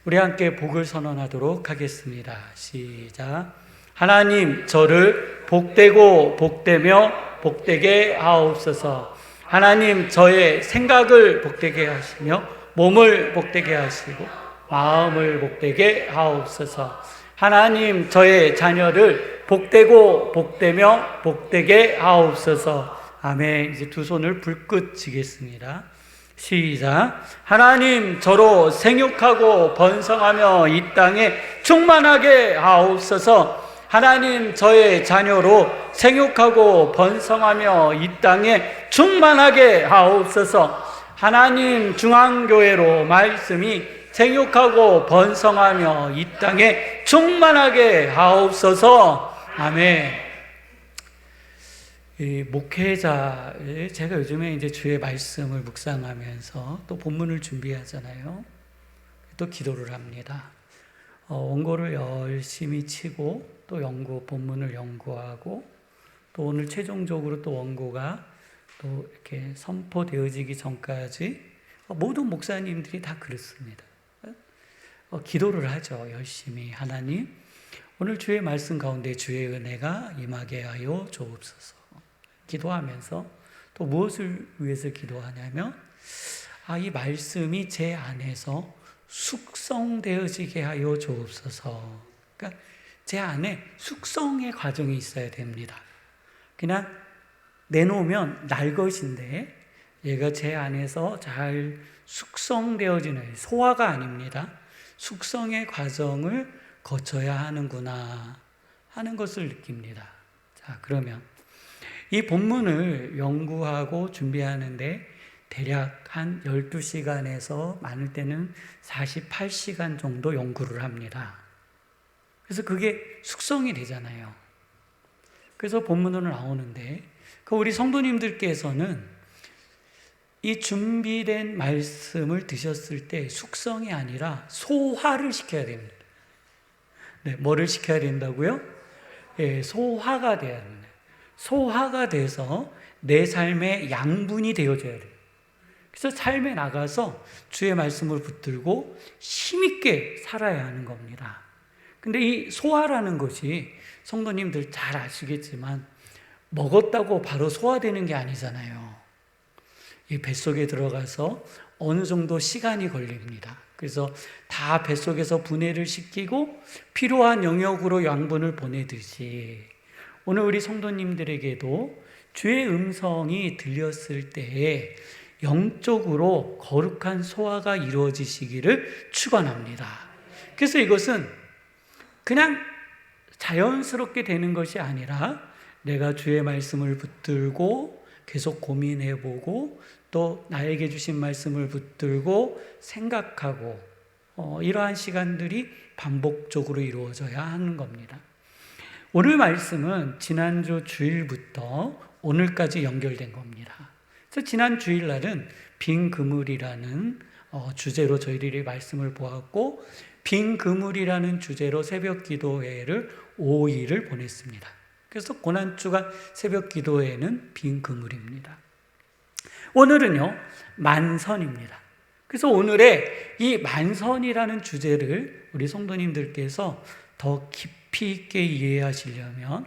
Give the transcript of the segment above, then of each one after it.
우리 함께 복을 선언하도록 하겠습니다. 시작. 하나님, 저를 복되고 복되며 복되게 하옵소서. 하나님, 저의 생각을 복되게 하시며 몸을 복되게 하시고 마음을 복되게 하옵소서. 하나님, 저의 자녀를 복되고 복되며 복되게 하옵소서. 아멘. 이제 두 손을 불끝 쥐겠습니다. 시작. 하나님, 저로 생육하고 번성하며 이 땅에 충만하게 하옵소서. 하나님, 저의 자녀로 생육하고 번성하며 이 땅에 충만하게 하옵소서. 하나님, 중앙교회로 말씀이 생육하고 번성하며 이 땅에 충만하게 하옵소서. 아멘. 이 목회자, 제가 요즘에 이제 주의 말씀을 묵상하면서 또 본문을 준비하잖아요. 또 기도를 합니다. 원고를 열심히 치고 또 본문을 연구하고 또 오늘 최종적으로 또 원고가 또 이렇게 선포되어지기 전까지 모든 목사님들이 다 그렇습니다. 기도를 하죠. 열심히. 하나님, 오늘 주의 말씀 가운데 주의 은혜가 임하게 하여 주옵소서. 기도하면서 또 무엇을 위해서 기도하냐면 이 말씀이 제 안에서 숙성되어지게 하여 주옵소서. 그러니까 제 안에 숙성의 과정이 있어야 됩니다. 그냥 내놓으면 날 것인데 얘가 제 안에서 잘 숙성되어지는, 소화가 아닙니다. 숙성의 과정을 거쳐야 하는구나 하는 것을 느낍니다. 자, 그러면 이 본문을 연구하고 준비하는데 대략 한 12시간에서 많을 때는 48시간 정도 연구를 합니다. 그래서 그게 숙성이 되잖아요. 그래서 본문으로 나오는데 우리 성도님들께서는 이 준비된 말씀을 드셨을 때 숙성이 아니라 소화를 시켜야 됩니다. 네, 뭐를 시켜야 된다고요? 네, 소화가 돼야 됩니다. 소화가 돼서 내 삶의 양분이 되어져야 돼요. 그래서 삶에 나가서 주의 말씀을 붙들고 힘있게 살아야 하는 겁니다. 근데 이 소화라는 것이 성도님들 잘 아시겠지만 먹었다고 바로 소화되는 게 아니잖아요. 이 뱃속에 들어가서 어느 정도 시간이 걸립니다. 그래서 다 뱃속에서 분해를 시키고 필요한 영역으로 양분을 보내듯이 오늘 우리 성도님들에게도 주의 음성이 들렸을 때에 영적으로 거룩한 소화가 이루어지시기를 축원합니다. 그래서 이것은 그냥 자연스럽게 되는 것이 아니라 내가 주의 말씀을 붙들고 계속 고민해보고 또 나에게 주신 말씀을 붙들고 생각하고 이러한 시간들이 반복적으로 이루어져야 하는 겁니다. 오늘 말씀은 지난주 주일부터 오늘까지 연결된 겁니다. 그래서 지난 주일날은 빈 그물이라는 주제로 저희들이 말씀을 보았고 빈 그물이라는 주제로 새벽 기도회를 5일을 보냈습니다. 그래서 고난주가 새벽 기도회는 빈 그물입니다. 오늘은요, 만선입니다. 그래서 오늘의 이 만선이라는 주제를 우리 성도님들께서 더 깊이 있게 이해하시려면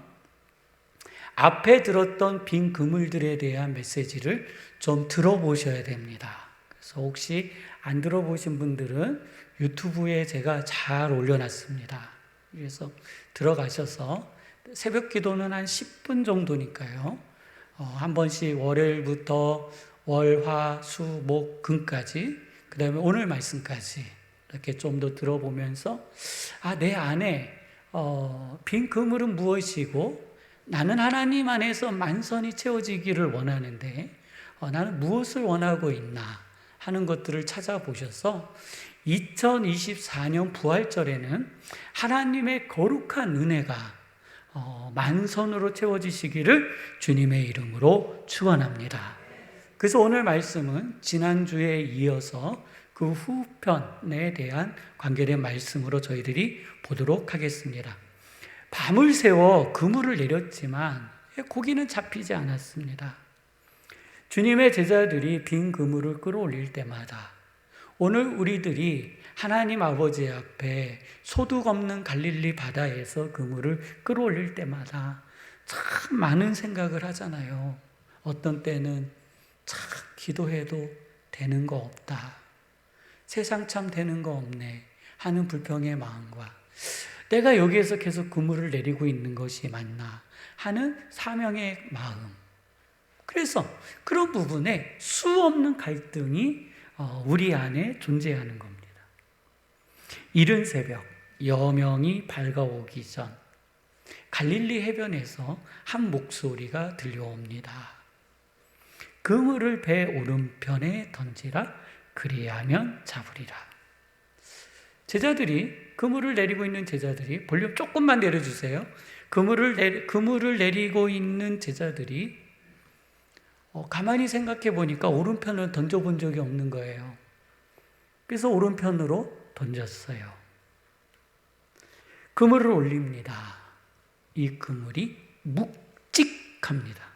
앞에 들었던 빈 그물들에 대한 메시지를 좀 들어보셔야 됩니다. 그래서 혹시 안 들어보신 분들은 유튜브에 제가 잘 올려놨습니다. 그래서 들어가셔서 새벽 기도는 한 10분 정도니까요. 한 번씩 월요일부터 월, 화, 수, 목, 금까지 그 다음에 오늘 말씀까지 이렇게 좀 더 들어보면서 내 안에 빈 그물은 무엇이고 나는 하나님 안에서 만선이 채워지기를 원하는데 나는 무엇을 원하고 있나 하는 것들을 찾아보셔서 2024년 부활절에는 하나님의 거룩한 은혜가 만선으로 채워지시기를 주님의 이름으로 축원합니다. 그래서 오늘 말씀은 지난주에 이어서 그 후편에 대한 관계된 말씀으로 저희들이 보도록 하겠습니다. 밤을 새워 그물을 내렸지만 고기는 잡히지 않았습니다. 주님의 제자들이 빈 그물을 끌어올릴 때마다 오늘 우리들이 하나님 아버지 앞에 소득 없는 갈릴리 바다에서 그물을 끌어올릴 때마다 참 많은 생각을 하잖아요. 어떤 때는 참 기도해도 되는 거 없다. 세상 참 되는 거 없네 하는 불평의 마음과 내가 여기에서 계속 그물을 내리고 있는 것이 맞나 하는 사명의 마음. 그래서 그런 부분에 수 없는 갈등이 우리 안에 존재하는 겁니다. 이른 새벽 여명이 밝아오기 전 갈릴리 해변에서 한 목소리가 들려옵니다. 그물을 배 오른편에 던지라, 그리하면 잡으리라. 제자들이, 그물을 내리고 있는 제자들이, 볼륨 조금만 내려주세요. 그물을 내리고 있는 제자들이 가만히 생각해 보니까 오른편을 던져본 적이 없는 거예요. 그래서 오른편으로 던졌어요. 그물을 올립니다. 이 그물이 묵직합니다.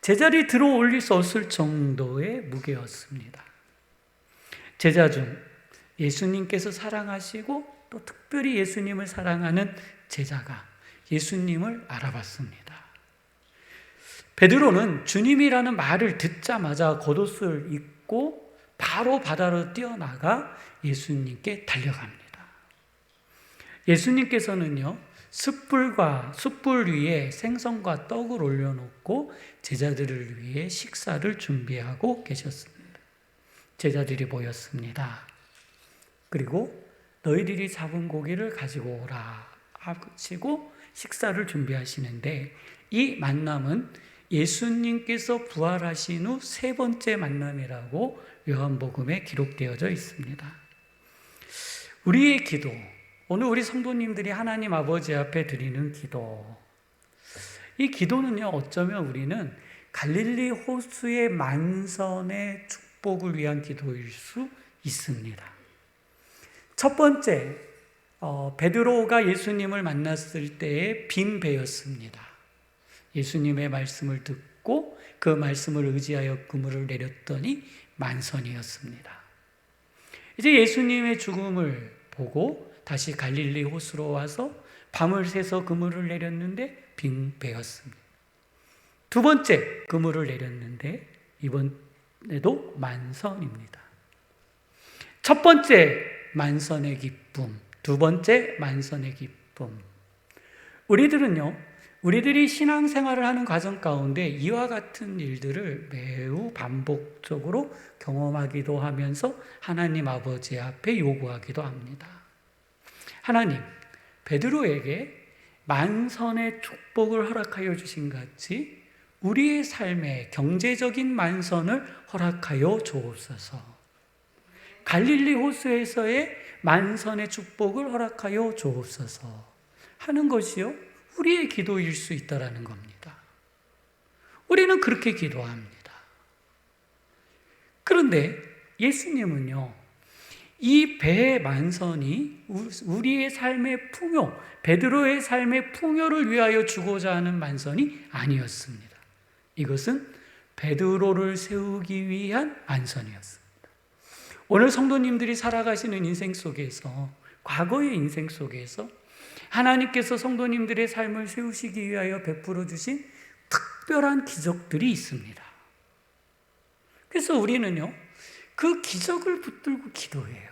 제자리 들어 올릴 수 없을 정도의 무게였습니다. 제자 중 예수님께서 사랑하시고 또 특별히 예수님을 사랑하는 제자가 예수님을 알아봤습니다. 베드로는 주님이라는 말을 듣자마자 겉옷을 입고 바로 바다로 뛰어나가 예수님께 달려갑니다. 예수님께서는요, 숯불 위에 생선과 떡을 올려놓고 제자들을 위해 식사를 준비하고 계셨습니다. 제자들이 모였습니다. 그리고 너희들이 잡은 고기를 가지고 오라 하시고 식사를 준비하시는데, 이 만남은 예수님께서 부활하신 후 세 번째 만남이라고 요한복음에 기록되어져 있습니다. 우리의 기도, 오늘 우리 성도님들이 하나님 아버지 앞에 드리는 기도, 이 기도는요, 어쩌면 우리는 갈릴리 호수의 만선의 축복을 위한 기도일 수 있습니다. 첫 번째, 베드로가 예수님을 만났을 때의 빈 배였습니다. 예수님의 말씀을 듣고 그 말씀을 의지하여 그물을 내렸더니 만선이었습니다. 이제 예수님의 죽음을 보고 다시 갈릴리 호수로 와서 밤을 새서 그물을 내렸는데 빈 배였습니다. 두 번째 그물을 내렸는데 이번에도 만선입니다. 첫 번째 만선의 기쁨, 두 번째 만선의 기쁨. 우리들이 신앙생활을 하는 과정 가운데 이와 같은 일들을 매우 반복적으로 경험하기도 하면서 하나님 아버지 앞에 요구하기도 합니다. 하나님, 베드로에게 만선의 축복을 허락하여 주신 같이 우리의 삶에 경제적인 만선을 허락하여 주옵소서. 갈릴리 호수에서의 만선의 축복을 허락하여 주옵소서 하는 것이요, 우리의 기도일 수 있다라는 겁니다. 우리는 그렇게 기도합니다. 그런데 예수님은요, 이 배의 만선이 우리의 삶의 풍요, 베드로의 삶의 풍요를 위하여 주고자 하는 만선이 아니었습니다. 이것은 베드로를 세우기 위한 만선이었습니다. 오늘 성도님들이 살아가시는 인생 속에서, 과거의 인생 속에서 하나님께서 성도님들의 삶을 세우시기 위하여 베풀어 주신 특별한 기적들이 있습니다. 그래서 우리는요, 그 기적을 붙들고 기도해요.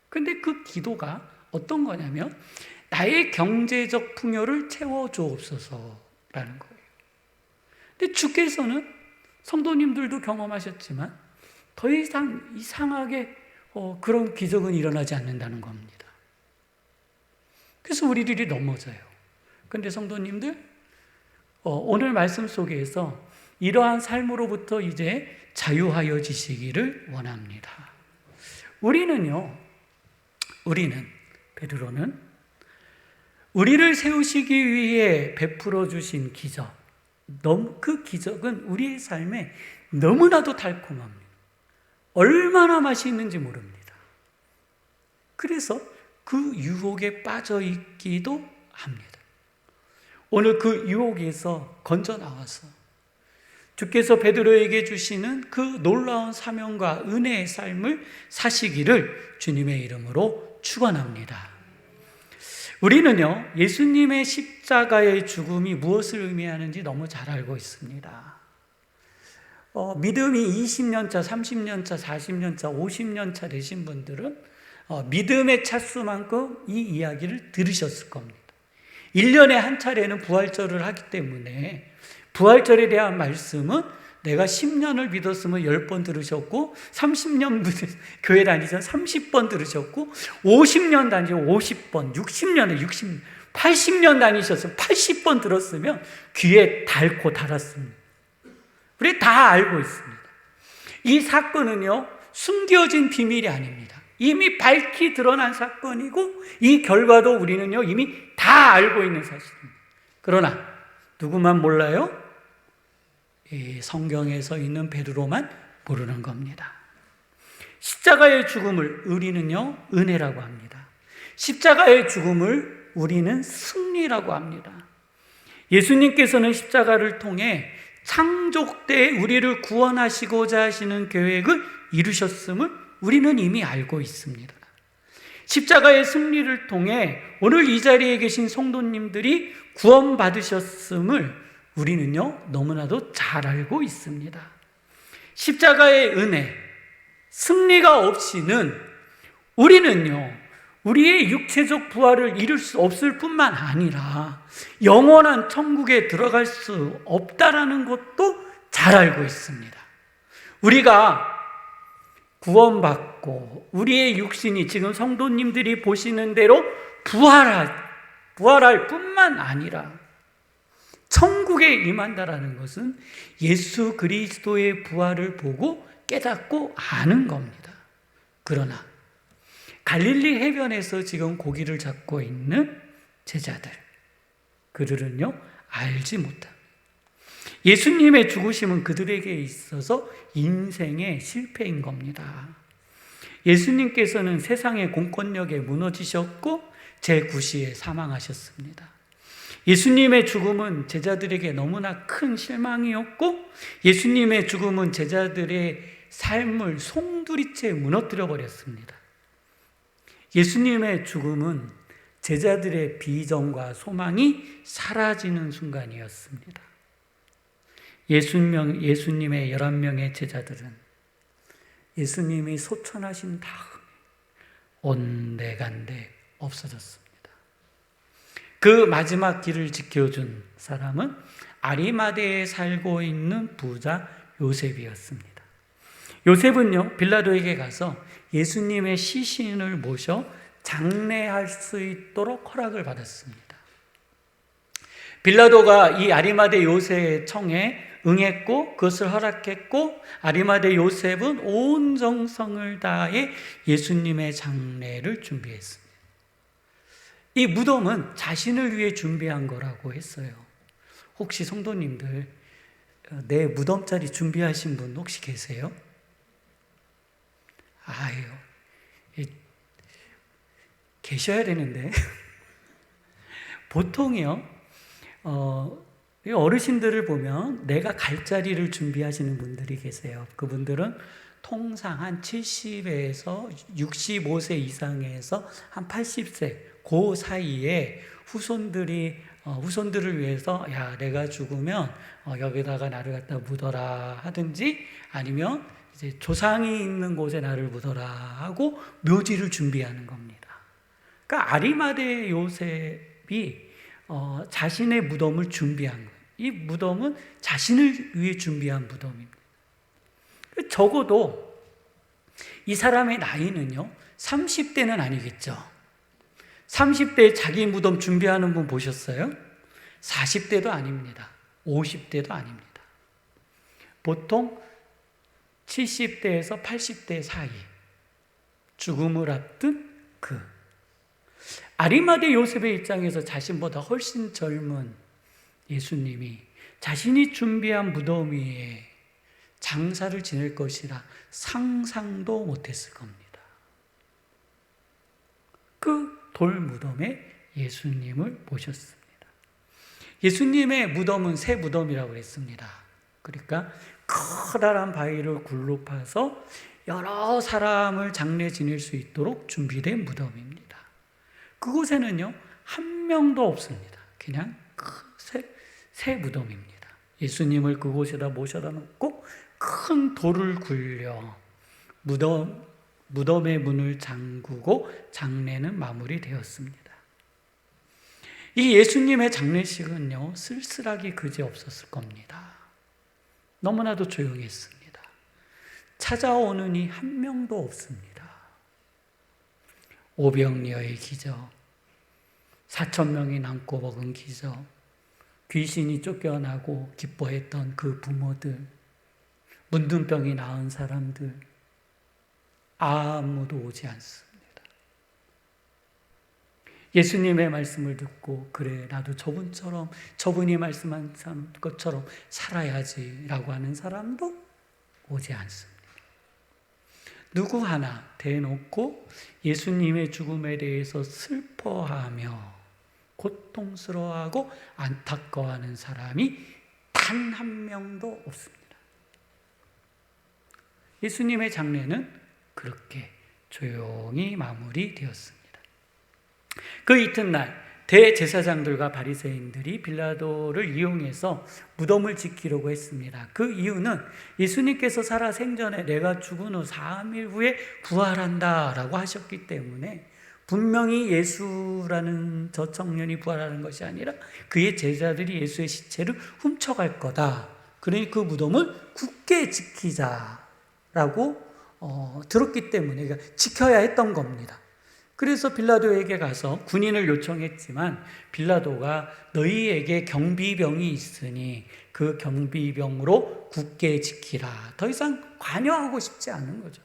근데 그 기도가 어떤 거냐면, 나의 경제적 풍요를 채워주옵소서라는 거예요. 근데 주께서는 성도님들도 경험하셨지만 더 이상 이상하게 그런 기적은 일어나지 않는다는 겁니다. 그래서 우리들이 넘어져요. 그런데 성도님들, 오늘 말씀 속에서 이러한 삶으로부터 이제 자유하여지시기를 원합니다. 베드로는 우리를 세우시기 위해 베풀어 주신 기적, 그 기적은 우리의 삶에 너무나도 달콤합니다. 얼마나 맛있는지 모릅니다. 그래서 그 유혹에 빠져 있기도 합니다. 오늘 그 유혹에서 건져 나와서 주께서 베드로에게 주시는 그 놀라운 사명과 은혜의 삶을 사시기를 주님의 이름으로 축원합니다. 우리는요, 예수님의 십자가의 죽음이 무엇을 의미하는지 너무 잘 알고 있습니다. 믿음이 20년차, 30년차, 40년차, 50년차 되신 분들은 믿음의 차수만큼 이 이야기를 들으셨을 겁니다. 1년에 한 차례는 부활절을 하기 때문에 부활절에 대한 말씀은 내가 10년을 믿었으면 10번 들으셨고 30년 교회 다니셔서 30번 들으셨고 50년 다니셔서 50번, 60년에 60년, 80년 다니셔서 80번 들었으면 귀에 닳고 달았습니다. 우리 다 알고 있습니다. 이 사건은요, 숨겨진 비밀이 아닙니다. 이미 밝히 드러난 사건이고 이 결과도 우리는요 이미 다 알고 있는 사실입니다. 그러나 누구만 몰라요? 이 성경에 서 있는 베드로만 모르는 겁니다. 십자가의 죽음을 우리는요 은혜라고 합니다. 십자가의 죽음을 우리는 승리라고 합니다. 예수님께서는 십자가를 통해 창조 때 우리를 구원하시고자 하시는 계획을 이루셨음을 우리는 이미 알고 있습니다. 십자가의 승리를 통해 오늘 이 자리에 계신 성도님들이 구원받으셨음을 우리는요 너무나도 잘 알고 있습니다. 십자가의 은혜, 승리가 없이는 우리는요 우리의 육체적 부활을 이룰 수 없을 뿐만 아니라 영원한 천국에 들어갈 수 없다라는 것도 잘 알고 있습니다. 우리가 구원받고 우리의 육신이 지금 성도님들이 보시는 대로 부활할 뿐만 아니라 천국에 임한다라는 것은 예수 그리스도의 부활을 보고 깨닫고 아는 겁니다. 그러나 갈릴리 해변에서 지금 고기를 잡고 있는 제자들, 그들은요 알지 못합니다. 예수님의 죽으심은 그들에게 있어서 인생의 실패인 겁니다. 예수님께서는 세상의 공권력에 무너지셨고 제9시에 사망하셨습니다. 예수님의 죽음은 제자들에게 너무나 큰 실망이었고 예수님의 죽음은 제자들의 삶을 송두리째 무너뜨려 버렸습니다. 예수님의 죽음은 제자들의 비전과 소망이 사라지는 순간이었습니다. 예수님의 11명의 제자들은 예수님이 소천하신 다음에 온데간데 없어졌습니다. 그 마지막 길을 지켜준 사람은 아리마대에 살고 있는 부자 요셉이었습니다. 요셉은요 빌라도에게 가서 예수님의 시신을 모셔 장례할 수 있도록 허락을 받았습니다. 빌라도가 이 아리마대 요셉의 청에 응했고 그것을 허락했고 아리마대 요셉은 온 정성을 다해 예수님의 장례를 준비했습니다. 이 무덤은 자신을 위해 준비한 거라고 했어요. 혹시 성도님들 내 무덤자리 준비하신 분 혹시 계세요? 아유, 계셔야 되는데 보통이요 어르신들을 보면 내가 갈 자리를 준비하시는 분들이 계세요. 그분들은 통상 한 70에서 65세 이상에서 한 80세 그 사이에 후손들을 위해서 야 내가 죽으면 여기다가 나를 갖다 묻어라 하든지 아니면 이제 조상이 있는 곳에 나를 묻어라 하고 묘지를 준비하는 겁니다. 그러니까 아리마대 요셉이 자신의 무덤을 준비한 거예요. 이 무덤은 자신을 위해 준비한 무덤입니다. 적어도 이 사람의 나이는요 30대는 아니겠죠. 30대에 자기 무덤 준비하는 분 보셨어요? 40대도 아닙니다. 50대도 아닙니다. 보통 70대에서 80대 사이 죽음을 앞둔 아리마대 요셉의 입장에서 자신보다 훨씬 젊은 예수님이 자신이 준비한 무덤 위에 장사를 지낼 것이라 상상도 못했을 겁니다. 그 돌무덤에 예수님을 모셨습니다. 예수님의 무덤은 새 무덤이라고 했습니다. 그러니까 커다란 바위를 굴로 파서 여러 사람을 장례 지낼 수 있도록 준비된 무덤입니다. 그곳에는요, 한 명도 없습니다. 그냥 새 무덤입니다. 예수님을 그곳에다 모셔다 놓고 큰 돌을 굴려 무덤의 문을 잠그고 장례는 마무리되었습니다. 이 예수님의 장례식은요, 쓸쓸하기 그지없었을 겁니다. 너무나도 조용했습니다. 찾아오는 이 한 명도 없습니다. 오병이어의 기적, 4,000명이 남고 먹은 기적, 귀신이 쫓겨나고 기뻐했던 그 부모들, 문둥병이 나은 사람들, 아무도 오지 않습니다. 예수님의 말씀을 듣고 그래 나도 저분이 말씀한 것처럼 살아야지라고 하는 사람도 오지 않습니다. 누구 하나 대놓고 예수님의 죽음에 대해서 슬퍼하며 고통스러워하고 안타까워하는 사람이 단 한 명도 없습니다. 예수님의 장례는 그렇게 조용히 마무리되었습니다. 그 이튿날 대제사장들과 바리새인들이 빌라도를 이용해서 무덤을 지키려고 했습니다. 그 이유는 예수님께서 살아 생전에 내가 죽은 후 3일 후에 부활한다 라고 하셨기 때문에 분명히 예수라는 저 청년이 부활하는 것이 아니라 그의 제자들이 예수의 시체를 훔쳐갈 거다. 그러니 그 무덤을 굳게 지키자라고 들었기 때문에 그러니까 지켜야 했던 겁니다. 그래서 빌라도에게 가서 군인을 요청했지만 빌라도가 너희에게 경비병이 있으니 그 경비병으로 굳게 지키라. 더 이상 관여하고 싶지 않은 거죠.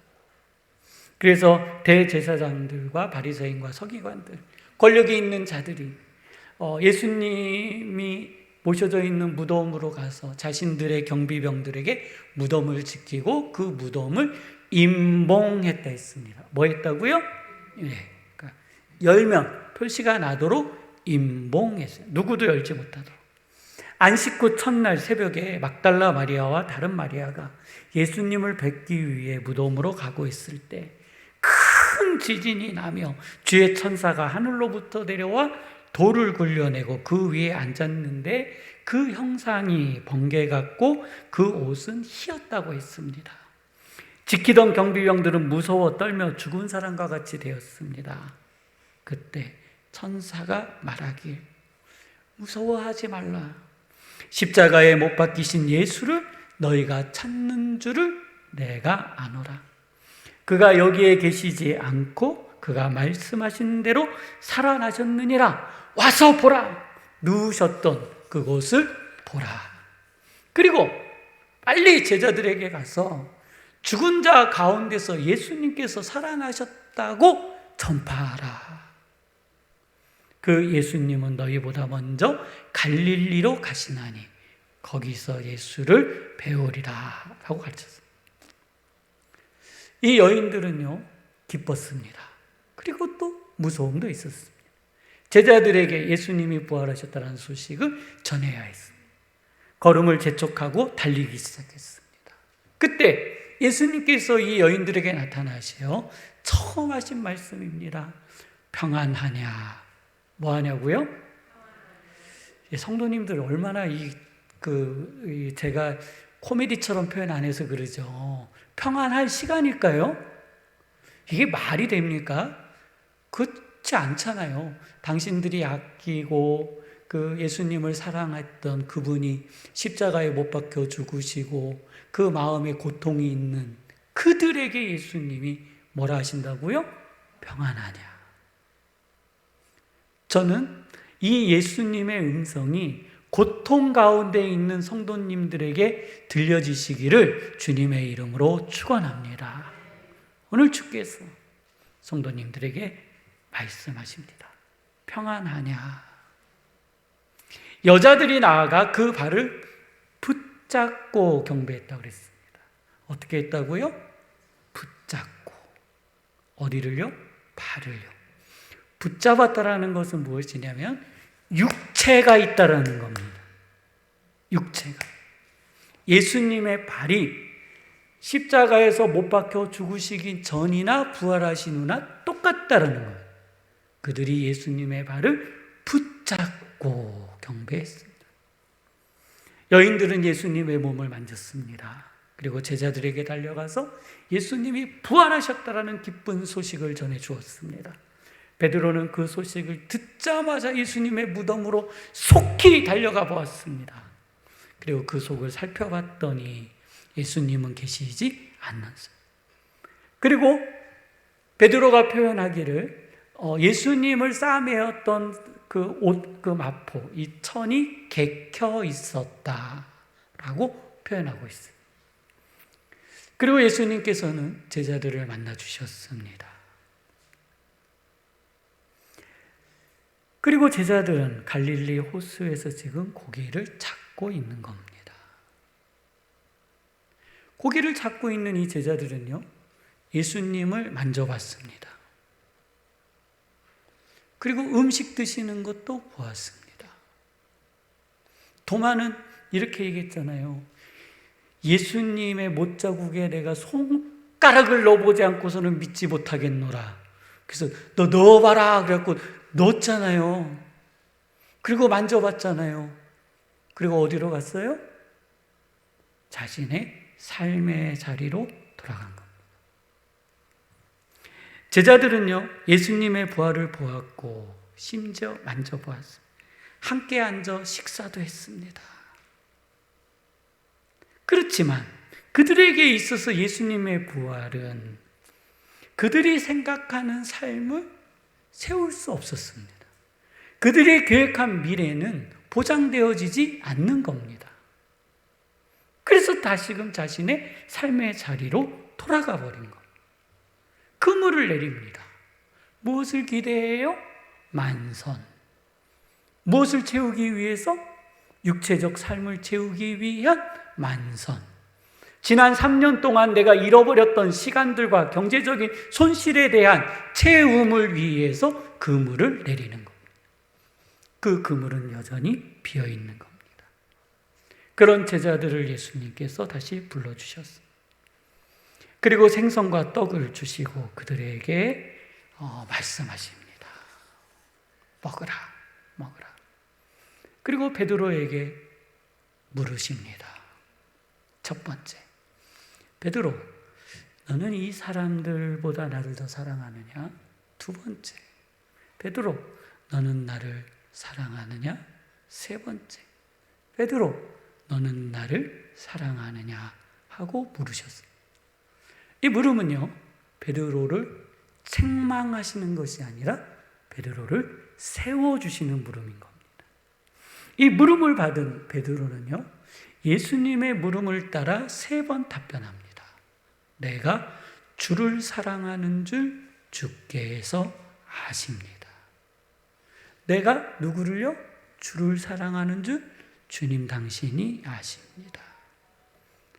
그래서 대제사장들과 바리새인과 서기관들, 권력이 있는 자들이 예수님이 모셔져 있는 무덤으로 가서 자신들의 경비병들에게 무덤을 지키고 그 무덤을 임봉했다 했습니다. 뭐 했다고요? 네. 열면 표시가 나도록 임봉했어요. 누구도 열지 못하도록. 안식 후 첫날 새벽에 막달라 마리아와 다른 마리아가 예수님을 뵙기 위해 무덤으로 가고 있을 때 큰 지진이 나며 주의 천사가 하늘로부터 내려와 돌을 굴려내고 그 위에 앉았는데 그 형상이 번개 같고 그 옷은 희었다고 했습니다. 지키던 경비병들은 무서워 떨며 죽은 사람과 같이 되었습니다. 그때 천사가 말하길 무서워하지 말라. 십자가에 못 박히신 예수를 너희가 찾는 줄을 내가 아노라. 그가 여기에 계시지 않고 그가 말씀하신 대로 살아나셨느니라. 와서 보라. 누우셨던 그곳을 보라. 그리고 빨리 제자들에게 가서 죽은 자 가운데서 예수님께서 살아나셨다고 전파하라. 그 예수님은 너희보다 먼저 갈릴리로 가시나니 거기서 예수를 배우리라 라고 가르쳤습니다. 이 여인들은요 기뻤습니다. 그리고 또 무서움도 있었습니다. 제자들에게 예수님이 부활하셨다는 소식을 전해야 했습니다. 걸음을 재촉하고 달리기 시작했습니다. 그때 예수님께서 이 여인들에게 나타나셔 처음 하신 말씀입니다. 평안하냐? 뭐 하냐고요? 성도님들 얼마나 제가 코미디처럼 표현 안 해서 그러죠. 평안할 시간일까요? 이게 말이 됩니까? 그렇지 않잖아요. 당신들이 아끼고 그 예수님을 사랑했던 그분이 십자가에 못 박혀 죽으시고 그 마음에 고통이 있는 그들에게 예수님이 뭐라 하신다고요? 평안하냐? 저는 이 예수님의 음성이 고통 가운데 있는 성도님들에게 들려지시기를 주님의 이름으로 축원합니다. 오늘 주께서 성도님들에게 말씀하십니다. 평안하냐? 여자들이 나아가 그 발을 붙잡고 경배했다고 그랬습니다. 어떻게 했다고요? 붙잡고. 어디를요? 발을요. 붙잡았다라는 것은 무엇이냐면 육체가 있다라는 겁니다. 육체가. 예수님의 발이 십자가에서 못 박혀 죽으시기 전이나 부활하신 후나 똑같다라는 거예요. 그들이 예수님의 발을 붙잡고 경배했습니다. 여인들은 예수님의 몸을 만졌습니다. 그리고 제자들에게 달려가서 예수님이 부활하셨다라는 기쁜 소식을 전해 주었습니다. 베드로는 그 소식을 듣자마자 예수님의 무덤으로 속히 달려가 보았습니다. 그리고 그 속을 살펴봤더니 예수님은 계시지 않았어요. 그리고 베드로가 표현하기를 예수님을 싸매었던 그 옷, 그 마포, 이 천이 개켜 있었다라고 표현하고 있어요. 그리고 예수님께서는 제자들을 만나 주셨습니다. 그리고 제자들은 갈릴리 호수에서 지금 고기를 잡고 있는 겁니다. 고기를 잡고 있는 이 제자들은요, 예수님을 만져봤습니다. 그리고 음식 드시는 것도 보았습니다. 도마는 이렇게 얘기했잖아요. 예수님의 못자국에 내가 손가락을 넣어보지 않고서는 믿지 못하겠노라. 그래서 너 넣어봐라 그래갖고 넣었잖아요. 그리고 만져봤잖아요. 그리고 어디로 갔어요? 자신의 삶의 자리로 돌아간 겁니다. 제자들은요, 예수님의 부활을 보았고 심지어 만져보았습니다. 함께 앉아 식사도 했습니다. 그렇지만 그들에게 있어서 예수님의 부활은 그들이 생각하는 삶을 세울 수 없었습니다. 그들이 계획한 미래는 보장되어지지 않는 겁니다. 그래서 다시금 자신의 삶의 자리로 돌아가 버린 겁니다. 그물을 내립니다. 무엇을 기대해요? 만선. 무엇을 채우기 위해서? 육체적 삶을 채우기 위한 만선. 지난 3년 동안 내가 잃어버렸던 시간들과 경제적인 손실에 대한 채움을 위해서 그물을 내리는 겁니다. 그 그물은 여전히 비어있는 겁니다. 그런 제자들을 예수님께서 다시 불러주셨습니다. 그리고 생선과 떡을 주시고 그들에게 말씀하십니다. 먹으라, 먹으라. 그리고 베드로에게 물으십니다. 첫 번째, 베드로, 너는 이 사람들보다 나를 더 사랑하느냐? 두 번째, 베드로, 너는 나를 사랑하느냐? 세 번째, 베드로, 너는 나를 사랑하느냐? 하고 물으셨습니다. 이 물음은요, 베드로를 책망하시는 것이 아니라 베드로를 세워주시는 물음인 겁니다. 이 물음을 받은 베드로는요, 예수님의 물음을 따라 3번 답변합니다. 내가 주를 사랑하는 줄 주께서 아십니다. 내가 누구를요? 주를 사랑하는 줄 주님 당신이 아십니다.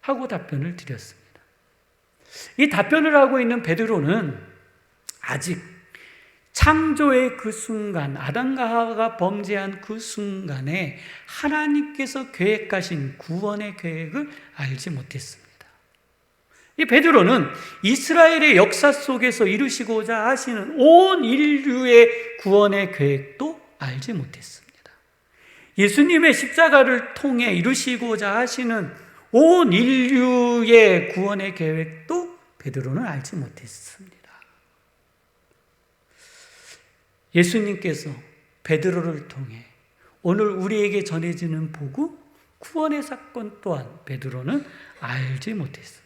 하고 답변을 드렸습니다. 이 답변을 하고 있는 베드로는 아직 창조의 그 순간, 아담과 하와가 범죄한 그 순간에 하나님께서 계획하신 구원의 계획을 알지 못했습니다. 이 베드로는 이스라엘의 역사 속에서 이루시고자 하시는 온 인류의 구원의 계획도 알지 못했습니다. 예수님의 십자가를 통해 이루시고자 하시는 온 인류의 구원의 계획도 베드로는 알지 못했습니다. 예수님께서 베드로를 통해 오늘 우리에게 전해지는 복음, 구원의 사건 또한 베드로는 알지 못했어요.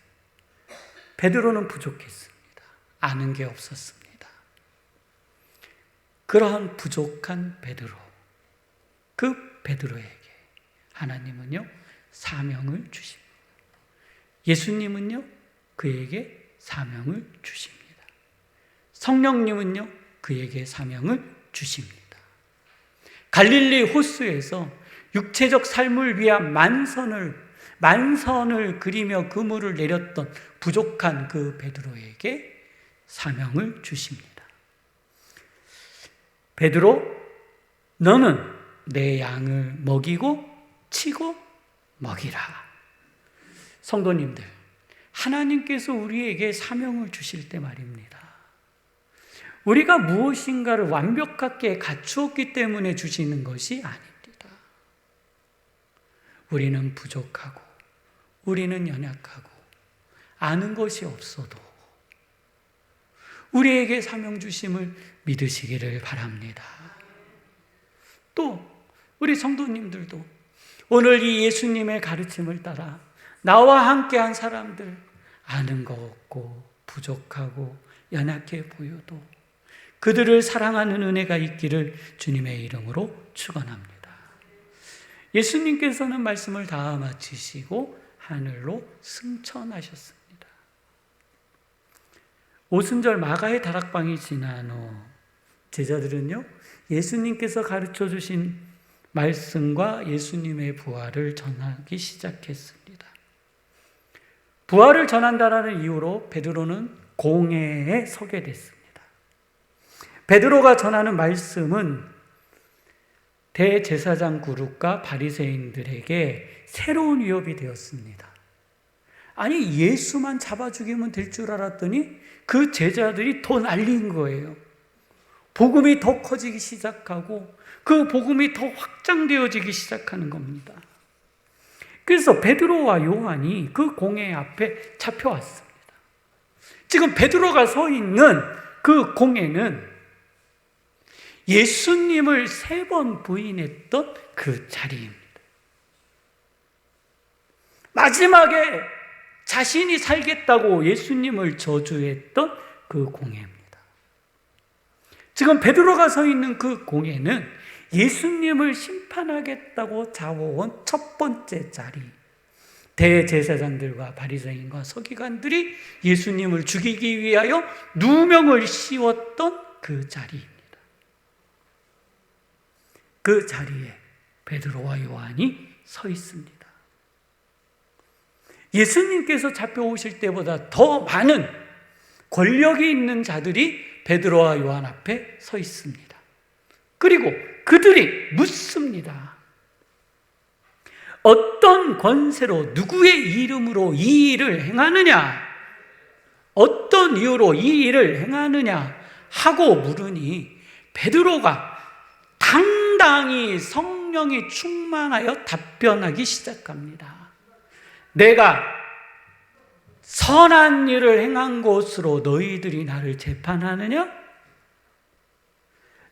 베드로는 부족했습니다. 아는 게 없었습니다. 그러한 부족한 베드로, 그 베드로에게 하나님은요, 사명을 주십니다. 예수님은요, 그에게 사명을 주십니다. 성령님은요, 그에게 사명을 주십니다. 갈릴리 호수에서 육체적 삶을 위한 만선을 그리며 그물을 내렸던 부족한 그 베드로에게 사명을 주십니다. 베드로, 너는 내 양을 먹이고 치고 먹이라. 성도님들, 하나님께서 우리에게 사명을 주실 때 말입니다. 우리가 무엇인가를 완벽하게 갖추었기 때문에 주시는 것이 아닙니다. 우리는 부족하고, 우리는 연약하고, 아는 것이 없어도 우리에게 사명 주심을 믿으시기를 바랍니다. 또 우리 성도님들도 오늘 이 예수님의 가르침을 따라 나와 함께한 사람들, 아는 거 없고 부족하고 연약해 보여도 그들을 사랑하는 은혜가 있기를 주님의 이름으로 축원합니다. 예수님께서는 말씀을 다 마치시고 하늘로 승천하셨습니다. 오순절 마가의 다락방이 지난 후 제자들은요, 예수님께서 가르쳐 주신 말씀과 예수님의 부활을 전하기 시작했습니다. 부활을 전한다라는 이유로 베드로는 공회에 서게 됐습니다. 베드로가 전하는 말씀은 대제사장 그룹과 바리새인들에게 새로운 위협이 되었습니다. 아니, 예수만 잡아 죽이면 될 줄 알았더니 그 제자들이 더 날린 거예요. 복음이 더 커지기 시작하고 그 복음이 더 확장되어지기 시작하는 겁니다. 그래서 베드로와 요한이 그 공회 앞에 잡혀왔습니다. 지금 베드로가 서 있는 그 공회는 예수님을 3번 부인했던 그 자리입니다. 마지막에 자신이 살겠다고 예수님을 저주했던 그 공회입니다. 지금 베드로가 서 있는 그 공회는 예수님을 심판하겠다고 잡아온 첫 번째 자리, 대제사장들과 바리새인과 서기관들이 예수님을 죽이기 위하여 누명을 씌웠던 그 자리입니다. 그 자리에 베드로와 요한이 서 있습니다. 예수님께서 잡혀오실 때보다 더 많은 권력이 있는 자들이 베드로와 요한 앞에 서 있습니다. 그리고 그들이 묻습니다. 어떤 권세로 누구의 이름으로 이 일을 행하느냐? 어떤 이유로 이 일을 행하느냐? 하고 물으니 베드로가 당당히 성령이 충만하여 답변하기 시작합니다. 내가 선한 일을 행한 것으로 너희들이 나를 재판하느냐?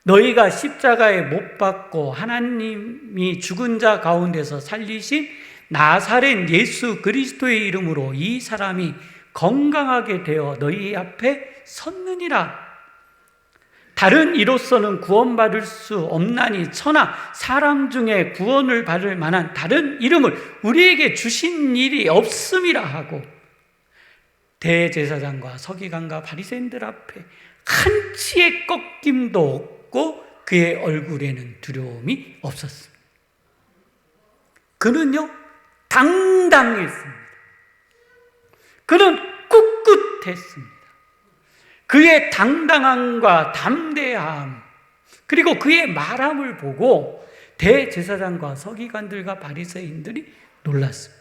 너희가 십자가에 못 박고 하나님이 죽은 자 가운데서 살리신 나사렛 예수 그리스도의 이름으로 이 사람이 건강하게 되어 너희 앞에 섰느니라. 다른 이로서는 구원받을 수 없나니 천하 사람 중에 구원을 받을 만한 다른 이름을 우리에게 주신 일이 없음이라 하고 대제사장과 서기관과 바리새인들 앞에 한치의 꺾임도 없고 그의 얼굴에는 두려움이 없었습니다. 그는요, 당당했습니다. 그는 꿋꿋했습니다. 그의 당당함과 담대함, 그리고 그의 말함을 보고 대제사장과 서기관들과 바리새인들이 놀랐습니다.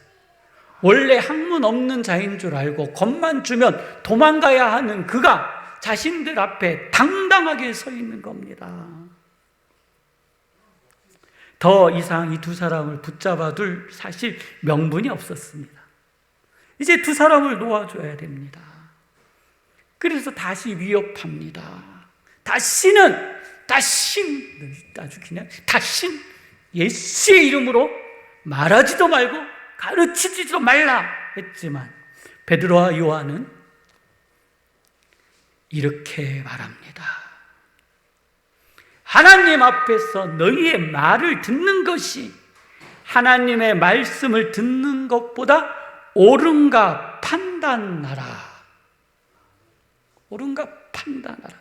원래 학문 없는 자인 줄 알고 겁만 주면 도망가야 하는 그가 자신들 앞에 당당하게 서 있는 겁니다. 더 이상 이 두 사람을 붙잡아둘 사실 명분이 없었습니다. 이제 두 사람을 놓아줘야 됩니다. 그래서 다시 위협합니다. 다시는 아주 그냥 다신 예수의 이름으로 말하지도 말고 가르치지도 말라 했지만 베드로와 요한은 이렇게 말합니다. 하나님 앞에서 너희의 말을 듣는 것이 하나님의 말씀을 듣는 것보다 옳은가 판단하라. 옳은가 판단하라.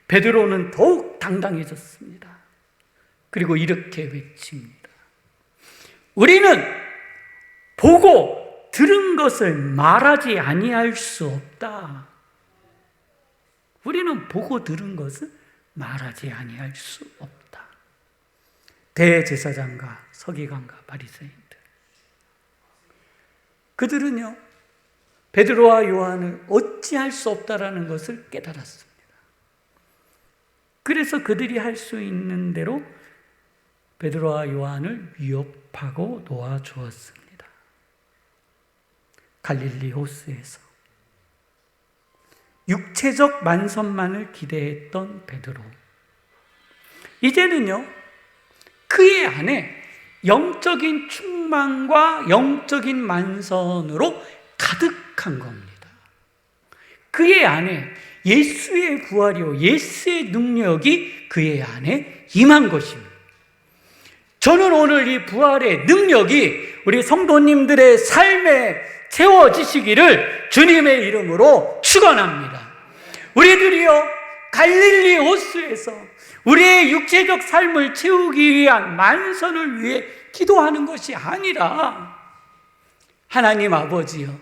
베드로는 더욱 당당해졌습니다. 그리고 이렇게 외칩니다. 우리는 보고 들은 것을 말하지 아니할 수 없다. 우리는 보고 들은 것을 말하지 아니할 수 없다. 대제사장과 서기관과 바리새인들. 그들은요, 베드로와 요한을 어찌할 수 없다라는 것을 깨달았습니다. 그래서 그들이 할 수 있는 대로 베드로와 요한을 위협하고 놓아주었습니다. 갈릴리 호수에서 육체적 만선만을 기대했던 베드로, 이제는요, 그의 안에 영적인 충만과 영적인 만선으로 가득한 겁니다. 그의 안에 예수의 부활이요, 예수의 능력이 그의 안에 임한 것입니다. 저는 오늘 이 부활의 능력이 우리 성도님들의 삶에 채워지시기를 주님의 이름으로 축원합니다. 우리들이요, 갈릴리 호수에서 우리의 육체적 삶을 채우기 위한 만선을 위해 기도하는 것이 아니라 하나님 아버지요,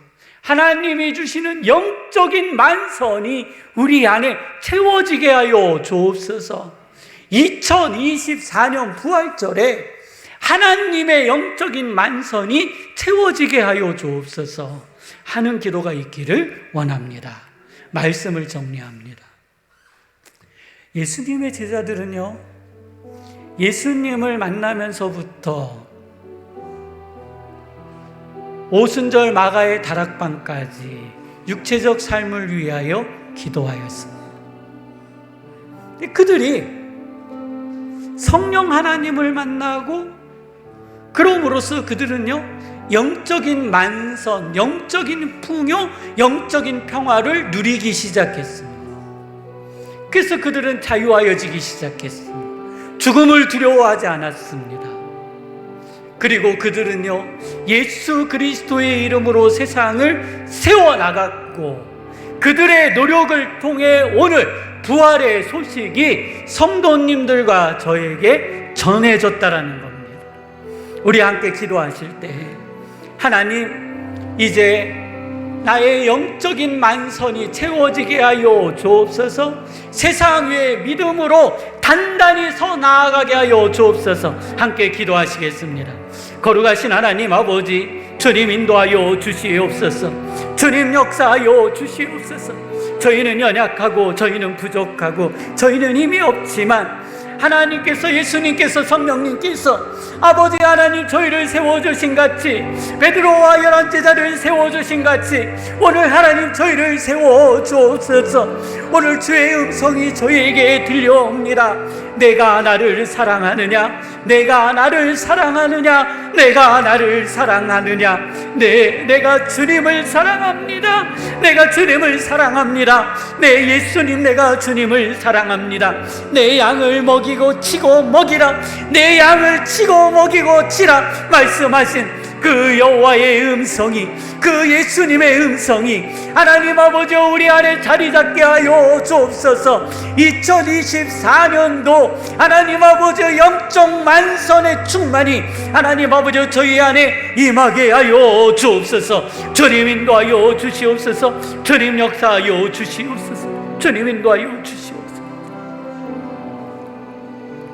하나님이 주시는 영적인 만선이 우리 안에 채워지게 하여 주옵소서. 2024년 부활절에 하나님의 영적인 만선이 채워지게 하여 주옵소서 하는 기도가 있기를 원합니다. 말씀을 정리합니다. 예수님의 제자들은요, 예수님을 만나면서부터 오순절 마가의 다락방까지 육체적 삶을 위하여 기도하였습니다. 그들이 성령 하나님을 만나고 그럼으로써 그들은요, 영적인 만선, 영적인 풍요, 영적인 평화를 누리기 시작했습니다. 그래서 그들은 자유하여지기 시작했습니다. 죽음을 두려워하지 않았습니다. 그리고 그들은요, 예수 그리스도의 이름으로 세상을 세워나갔고, 그들의 노력을 통해 오늘 부활의 소식이 성도님들과 저에게 전해졌다라는 겁니다. 우리 함께 기도하실 때, 하나님, 이제 나의 영적인 만선이 채워지게 하여 주옵소서. 세상 위에 믿음으로 단단히 서 나아가게 하여 주옵소서. 함께 기도하시겠습니다. 거룩하신 하나님 아버지, 주님 인도하여 주시옵소서. 주님 역사하여 주시옵소서. 저희는 연약하고 저희는 부족하고 저희는 힘이 없지만 하나님께서, 예수님께서, 성령님께서 아버지 하나님 저희를 세워주신 같이, 베드로와 11제자를 세워주신 같이 오늘 하나님 저희를 세워주옵소서. 오늘 주의 음성이 저희에게 들려옵니다. 내가 나를 사랑하느냐, 내가 나를 사랑하느냐, 내가 나를 사랑하느냐. 내가 주님을 사랑합니다. 내가 주님을 사랑합니다. 내 예수님, 내가 주님을 사랑합니다. 내 양을 먹이고 치고 먹이라, 내 양을 치고 먹이고 치라 말씀하신 그 여호와의 음성이, 그 예수님의 음성이 하나님 아버지 우리 안에 자리 잡게 하여 주옵소서. 2024년도 하나님 아버지 영적 만선의 충만이 하나님 아버지 저희 안에 임하게 하여 주옵소서. 주님 인도하여 주시옵소서. 주님 역사하여 주시옵소서. 주님 인도하여 주시옵소서.